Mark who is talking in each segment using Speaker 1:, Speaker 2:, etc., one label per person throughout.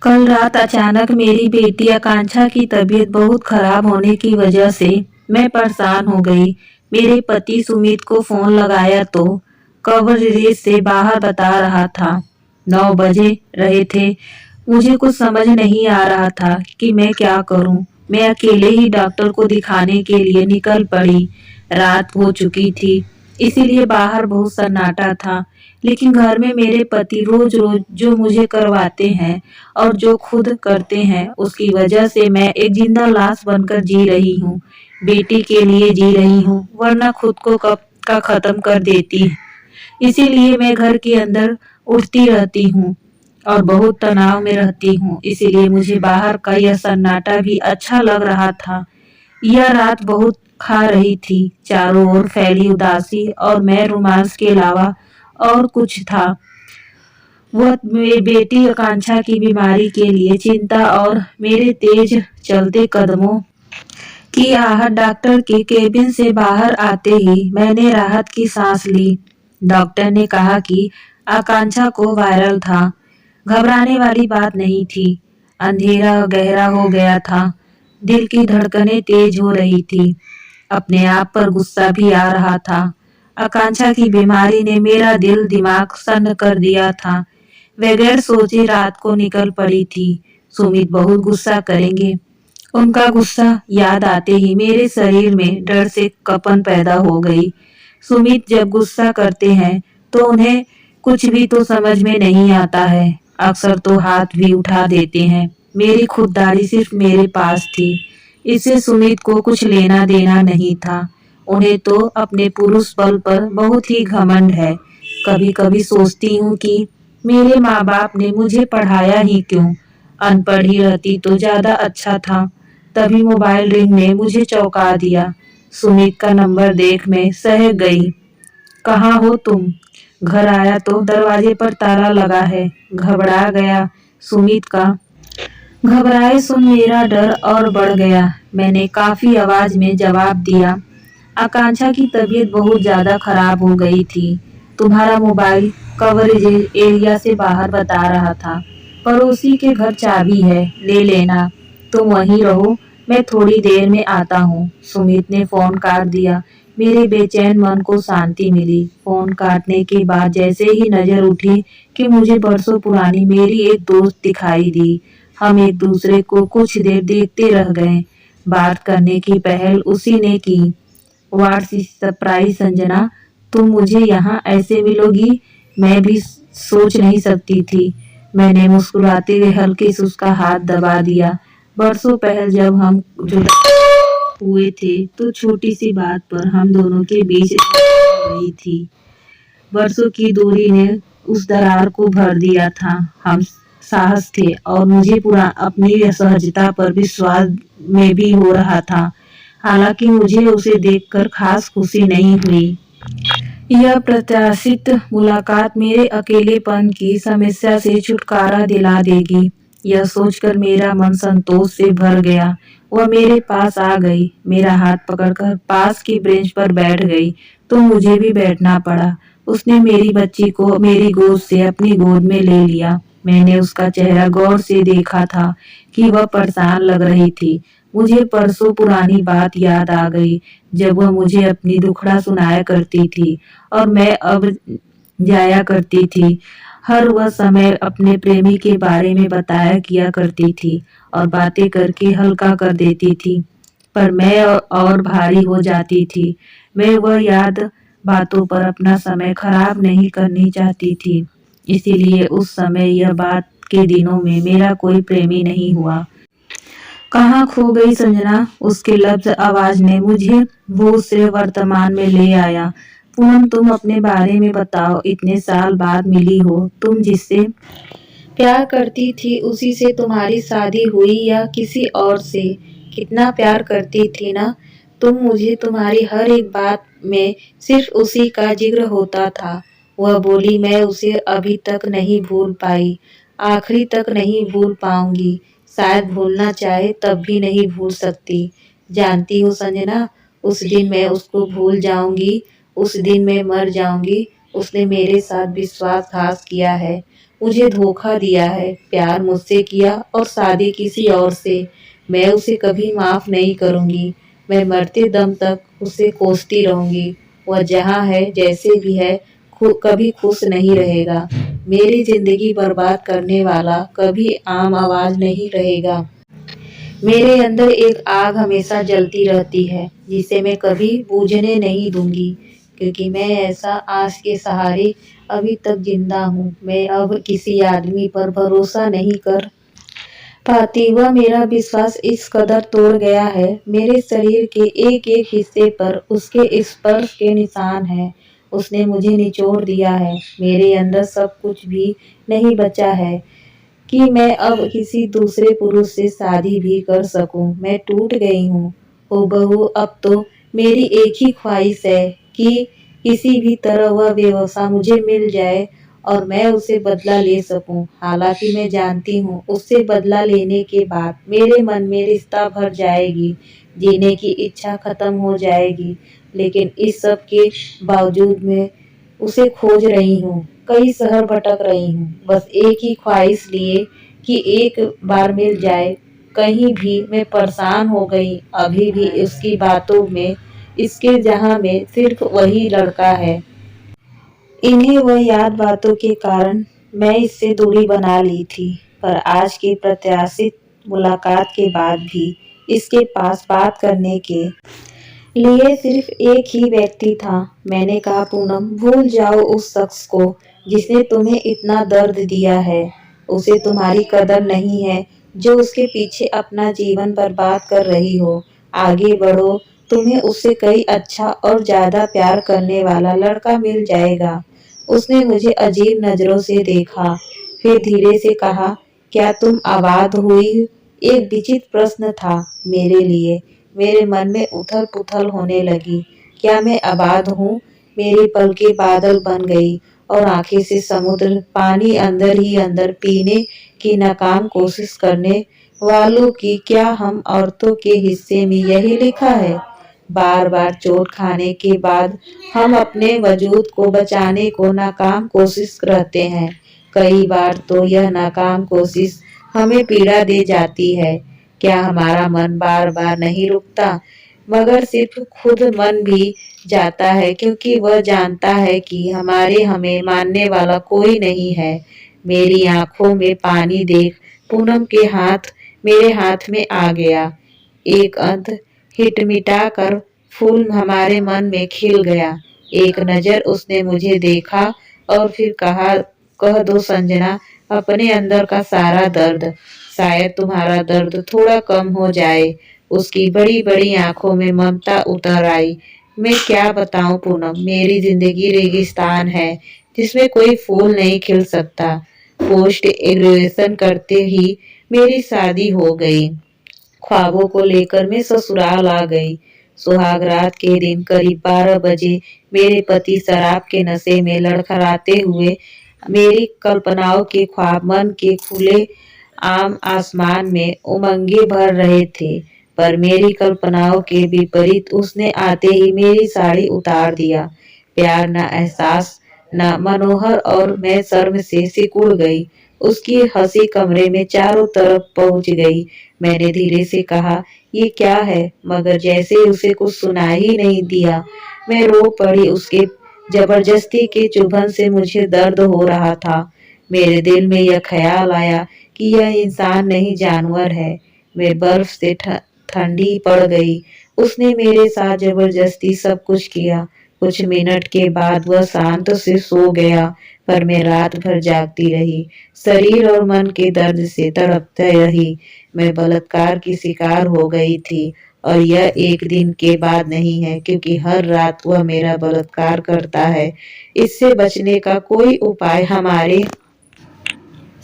Speaker 1: कल रात अचानक मेरी बेटी आकांक्षा की तबीयत बहुत खराब होने की वजह से मैं परेशान हो गई। मेरे पति सुमित को फोन लगाया तो कवरेज से बाहर बता रहा था 9 बजे रहे थे। मुझे कुछ समझ नहीं आ रहा था कि मैं क्या करूं। मैं अकेले ही डॉक्टर को दिखाने के लिए निकल पड़ी। रात हो चुकी थी, इसीलिए बाहर बहुत सन्नाटा था। लेकिन घर में मेरे पति रोज रोज जो मुझे करवाते हैं और जो खुद करते हैं, उसकी वजह से मैं एक जिंदा लाश बनकर जी रही हूँ। बेटी के लिए जी रही हूँ, वरना खुद को कब का खत्म कर देती। इसीलिए मैं घर के अंदर उठती रहती हूँ और बहुत तनाव में रहती हूँ। इसीलिए मुझे बाहर का यह सन्नाटा भी अच्छा लग रहा था। यह रात बहुत खा रही थी, चारों ओर फैली उदासी और मैं रोमांस के अलावा और कुछ था। वह मेरी बेटी आकांक्षा की बीमारी के लिए चिंता और मेरे तेज चलते कदमों की आहट। डॉक्टर के केबिन से बाहर आते ही मैंने राहत की सांस ली। डॉक्टर ने कहा कि आकांक्षा को वायरल था। घबराने वाली बात नहीं थी। अंधेरा गहरा हो गया था, दिल की धड़कनें तेज हो रही थी। अपने आप पर गुस्सा भी आ रहा था। आकांक्षा की बीमारी ने मेरा दिल दिमाग सन्न कर दिया था। बगैर सोचे रात को निकल पड़ी थी। सुमित बहुत गुस्सा करेंगे। उनका गुस्सा याद आते ही मेरे शरीर में डर से कंपन पैदा हो गई। सुमित जब गुस्सा करते हैं तो उन्हें कुछ भी तो समझ में नहीं आता है। अक्सर तो हाथ भी उठा देते हैं। मेरी खुददारी सिर्फ मेरे पास थी, इससे सुमित को कुछ लेना देना नहीं था। उन्हें तो अपने पुरुष बल पर बहुत ही घमंड है। कभी कभी सोचती हूँ कि मेरे माँ बाप ने मुझे पढ़ाया ही क्यों, अनपढ़ ही रहती तो ज्यादा अच्छा था। तभी मोबाइल रिंग ने मुझे चौंका दिया। सुमित का नंबर देख मैं सहम गई। कहाँ हो तुम? घर आया तो दरवाजे पर ताला लगा है। घबरा गया। सुमित का घबराए सुन मेरा डर और बढ़ गया। मैंने काफी आवाज में जवाब दिया, आकांक्षा की तबीयत बहुत ज्यादा खराब हो गई थी। तुम्हारा मोबाइल कवरेज एरिया से बाहर बता रहा था। पड़ोसी के घर चाबी है, ले लेना। तुम वहीं रहो, मैं थोड़ी देर में आता हूँ। सुमित ने फोन काट दिया। मेरे बेचैन मन को शांति मिली। फोन काटने के बाद जैसे ही नजर उठी कि मुझे बरसों पुरानी मेरी एक दोस्त दिखाई दी। हम एक दूसरे को कुछ देर देखते रह गए। बात करने की पहल उसी ने की। व्हाट्स सरप्राइज संजना, तुम मुझे यहाँ ऐसे मिलोगी, मैं भी सोच नहीं सकती थी। मैंने मुस्कुराते हुए हल्के से उसका हाथ दबा दिया। बरसों पहले जब हम जुदा हुए थे तो छोटी सी बात पर हम दोनों के बीच रही थी। बरसों की दूरी ने उस दरार को भर दिया था। हम साहस थे और मुझे पूरा अपनी सहजता पर विश्वास में भी हो रहा था। हालांकि मुझे उसे देखकर खास खुशी नहीं हुई। यह प्रत्याशित मुलाकात मेरे अकेलेपन की समस्या से छुटकारा दिला देगी। यह सोचकर मेरा मन संतोष से भर गया। वह मेरे पास आ गई, मेरा हाथ पकड़कर पास की बेंच पर बैठ गई तो मुझे भी बैठना पड़ा। उसने मेरी बच्ची को मेरी गोद से अपनी गोद में ले लिया। मैंने उसका चेहरा गौर से देखा था कि वह परेशान लग रही थी। मुझे परसों पुरानी बात याद आ गई, जब वह मुझे अपनी दुखड़ा सुनाया करती थी और मैं अब जाया करती थी। हर वह समय अपने प्रेमी के बारे में बताया किया करती थी और बातें करके हल्का कर देती थी, पर मैं और भारी हो जाती थी। मैं वह याद बातों पर अपना समय खराब नहीं करनी चाहती थी। इसीलिए उस समय यह बात के दिनों में मेरा कोई प्रेमी नहीं हुआ। कहाँ खो गई संजना? उसके लफ्ज आवाज ने मुझे भूत से वर्तमान में ले आया। पूनम, तुम अपने बारे में बताओ। इतने साल बाद मिली हो, तुम जिससे प्यार करती थी उसी से तुम्हारी शादी हुई या किसी और से? कितना प्यार करती थी ना तुम मुझे, तुम्हारी हर एक बात में सिर्फ उसी का जिक्र होता था। वह बोली, मैं उसे अभी तक नहीं भूल पाई, आखिरी तक नहीं भूल पाऊंगी। शायद भूलना चाहे तब भी नहीं भूल सकती। जानती हो संजना, उस दिन मैं उसको भूल जाऊंगी, उस दिन मैं मर जाऊंगी। उसने मेरे साथ विश्वासघात किया है। मुझे धोखा दिया है, प्यार मुझसे किया और शादी किसी और से। मैं उसे कभी माफ नहीं करूंगी। मैं मरते दम तक उसे कोसती रहूंगी। वह जहाँ है, जैसे भी है, कभी खुश नहीं रहेगा। मेरी जिंदगी बर्बाद करने वाला कभी आम आवाज नहीं रहेगा। मेरे अंदर एक आग हमेशा जलती रहती है, जिसे मैं कभी बुझने नहीं दूंगी, क्योंकि मैं ऐसा आस के सहारे अभी तक जिंदा हूँ। मैं अब किसी आदमी पर भरोसा नहीं कर पाती। वह मेरा विश्वास इस कदर तोड़ गया है। मेरे शरीर के एक एक हिस्से पर उसके स्पर्श के निशान हैं। उसने मुझे निचोड़ दिया है। मेरे अंदर सब कुछ भी नहीं बचा है कि मैं अब किसी दूसरे पुरुष से शादी भी कर सकूं। मैं टूट गई हूँ। ओ बहू, अब तो मेरी एक ही ख्वाहिश है कि किसी भी तरह वह बेवफा मुझे मिल जाए और मैं उसे बदला ले सकूं। हालांकि मैं जानती हूँ उससे बदला लेने के बाद मेरे मन में रिश्ता भर जाएगी, जीने की इच्छा खत्म हो जाएगी। लेकिन इस सब के बावजूद मैं उसे खोज रही हूँ, कई शहर भटक रही हूँ, बस एक ही ख्वाहिश लिए कि एक बार मिल जाए। कहीं भी मैं परेशान हो गई। अभी भी उसकी बातों में, इसके जहां में सिर्फ वही लड़का है। इन्हें वह याद बातों के कारण मैं इससे दूरी बना ली थी, पर आज की प्रत्याशित मुलाकात के बाद भी इसके पास बात करने के लिए सिर्फ एक ही व्यक्ति था। मैंने कहा, पूनम, भूल जाओ उस शख्स को जिसने तुम्हें इतना दर्द दिया है। उसे तुम्हारी कदर नहीं है जो उसके पीछे अपना जीवन बर्बाद कर रही हो। आगे बढ़ो, तुम्हें उससे कई अच्छा और ज्यादा प्यार करने वाला लड़का मिल जाएगा। उसने मुझे अजीब नजरों से देखा, फिर धीरे से कहा, क्या तुम आबाद हुई? एक विचित्र प्रश्न था मेरे लिए। मेरे मन में उथल पुथल होने लगी। क्या मैं आबाद हूँ? मेरी पलकें बादल बन गई और आंखें से समुद्र। पानी अंदर ही अंदर पीने की नाकाम कोशिश करने वालों की। क्या हम औरतों के हिस्से में यही लिखा है? बार बार चोट खाने के बाद हम अपने वजूद को बचाने को नाकाम कोशिश करते हैं। कई बार तो यह नाकाम कोशिश हमें पीड़ा दे जाती है। क्या हमारा मन बार बार नहीं रुकता? मगर सिर्फ खुद मन भी जाता है, क्योंकि वह जानता है कि हमारे हमें मानने वाला कोई नहीं है। मेरी आंखों में पानी देख पूनम के हाथ मेरे हाथ में आ गया। एक अंत हिटमिटा कर फूल हमारे मन में खिल गया। एक नजर उसने मुझे देखा और फिर कहा, कह दो संजना अपने अंदर का सारा दर्द, शायद तुम्हारा दर्द थोड़ा कम हो जाए। उसकी बड़ी बड़ी आंखों में ममता उतर आई। मैं क्या बताऊं पूनम, मेरी जिंदगी रेगिस्तान है जिसमें कोई फूल नहीं खिल सकता। पोस्ट ग्रेजुएशन करते ही मेरी शादी हो गई। ख्वाबों को लेकर मैं ससुराल आ गई। सुहागरात के दिन करीब 12 बजे मेरे पति शराब के नशे में लड़खड़ाते हुए मेरी कल्पनाओं के ख्वाब मन के खुले आम आसमान में उमंगे भर रहे थे। पर मेरी कल्पनाओं के विपरीत उसने आते ही मेरी साड़ी उतार दिया। प्यार न एहसास न मनोहर, और मैं शर्म से सिकुड़ गई। उसकी हंसी कमरे में चारों तरफ पहुंच गई। मैंने धीरे से कहा, ये क्या है? मगर जैसे उसे कुछ सुनाई ही नहीं दिया। मैं रो पड़ी। उसके जबरदस्ती के चुभन से मुझे दर्द हो रहा था। मेरे दिल में यह ख्याल आया कि यह इंसान नहीं, जानवर है। मैं बर्फ से ठंडी पड़ गई। उसने मेरे साथ जबरदस्ती सब कुछ किया। कुछ मिनट के बाद वह शांत से सो गया, पर मैं रात भर जागती रही, शरीर और मन के दर्द से तड़पती रही। मैं बलात्कार की शिकार हो गई थी, और यह एक दिन के बाद नहीं है, क्योंकि हर रात वह मेरा बलात्कार करता है। इससे बचने का कोई उपाय हमारे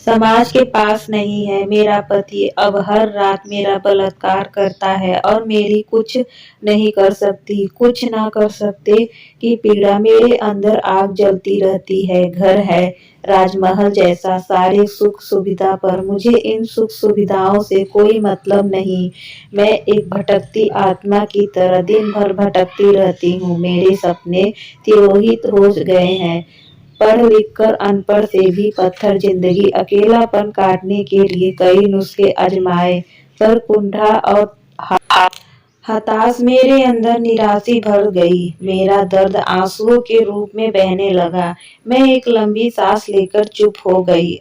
Speaker 1: समाज के पास नहीं है। मेरा पति अब हर रात मेरा बलात्कार करता है और मेरी कुछ नहीं कर सकती, कुछ ना कर सकते की पीड़ा मेरे अंदर आग जलती रहती है। घर है राजमहल जैसा, सारे सुख सुविधा, पर मुझे इन सुख सुविधाओं से कोई मतलब नहीं। मैं एक भटकती आत्मा की तरह दिन भर भटकती रहती हूँ। मेरे सपने तिरोहित हो गए हैं। पढ़ लिख कर अनपढ़ से भी पत्थर जिंदगी। अकेलापन काटने के लिए कई नुस्खे आजमाए, पर कुंठा और हताश मेरे अंदर निराशी भर गई। मेरा दर्द आंसुओं के रूप में बहने लगा। मैं एक लंबी सांस लेकर चुप हो गई।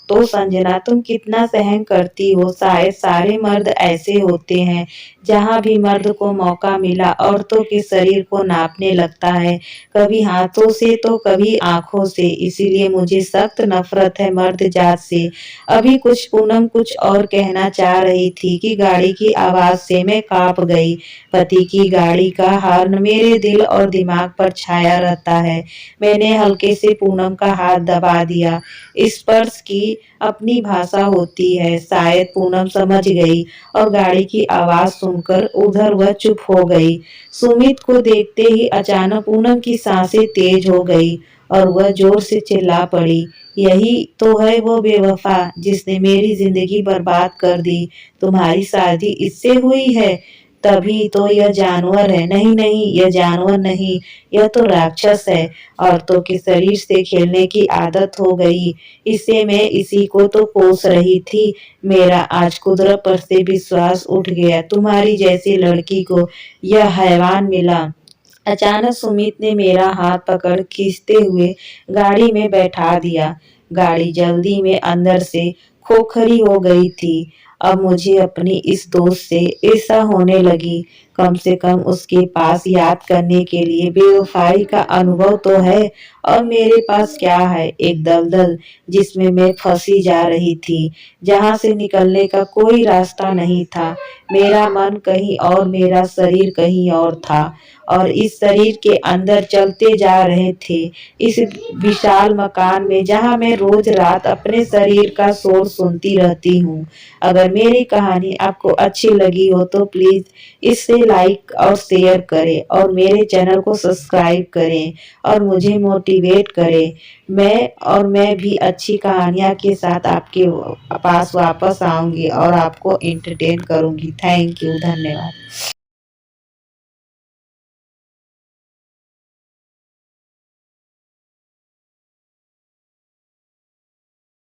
Speaker 1: तो संजना, तुम कितना सहन करती हो? शायद सारे मर्द ऐसे होते हैं। जहाँ भी मर्द को मौका मिला औरतों के शरीर को नापने लगता है, कभी हाथों से तो कभी आंखों से। इसीलिए मुझे सख्त नफरत है मर्द जात से। अभी कुछ पूनम कुछ और कहना चाह रही थी कि गाड़ी की आवाज से मैं कांप गई। पति की गाड़ी का हॉर्न मेरे दिल और दिमाग पर छाया रहता है। मैंने हल्के से पूनम का हाथ दबा दिया। स्पर्श की अपनी भाषा होती है। शायद पूनम समझ गई और गाड़ी की आवाज सुनकर उधर वह चुप हो गई। सुमित को देखते ही अचानक पूनम की सांसें तेज हो गई और वह जोर से चिल्ला पड़ी, यही तो है वो बेवफा जिसने मेरी जिंदगी बर्बाद कर दी। तुम्हारी शादी इससे हुई है? तभी तो यह जानवर है। नहीं नहीं, यह जानवर नहीं, यह तो राक्षस है। औरतों के शरीर से खेलने की आदत हो गई इसे। मैं इसी को तो कोस रही थी। मेरा आज कुदरत पर से विश्वास उठ गया। तुम्हारी जैसी लड़की को यह हैवान मिला। अचानक सुमित ने मेरा हाथ पकड़ खींचते हुए गाड़ी में बैठा दिया। गाड़ी जल्दी में अंदर से खोखरी हो गई थी। अब मुझे अपनी इस दोस्त से ईर्ष्या होने लगी। कम से कम उसके पास याद करने के लिए बेवफाई का अनुभव तो है, और मेरे पास क्या है? एक दलदल जिसमें मैं फंसी जा रही थी, जहां से निकलने का कोई रास्ता नहीं था। मेरा मन कहीं और, मेरा शरीर कहीं और था, और इस शरीर के अंदर चलते जा रहे थे इस विशाल मकान में, जहां मैं रोज रात अपने शरीर का शोर सुनती रहती हूँ। अगर मेरी कहानी आपको अच्छी लगी हो तो प्लीज इसे लाइक और शेयर करें और मेरे चैनल को सब्सक्राइब करें और मुझे मोटिवेट करें। मैं भी अच्छी कहानियां के साथ आपके पास वापस आऊंगी और आपको एंटरटेन करूंगी। थैंक यू, धन्यवाद।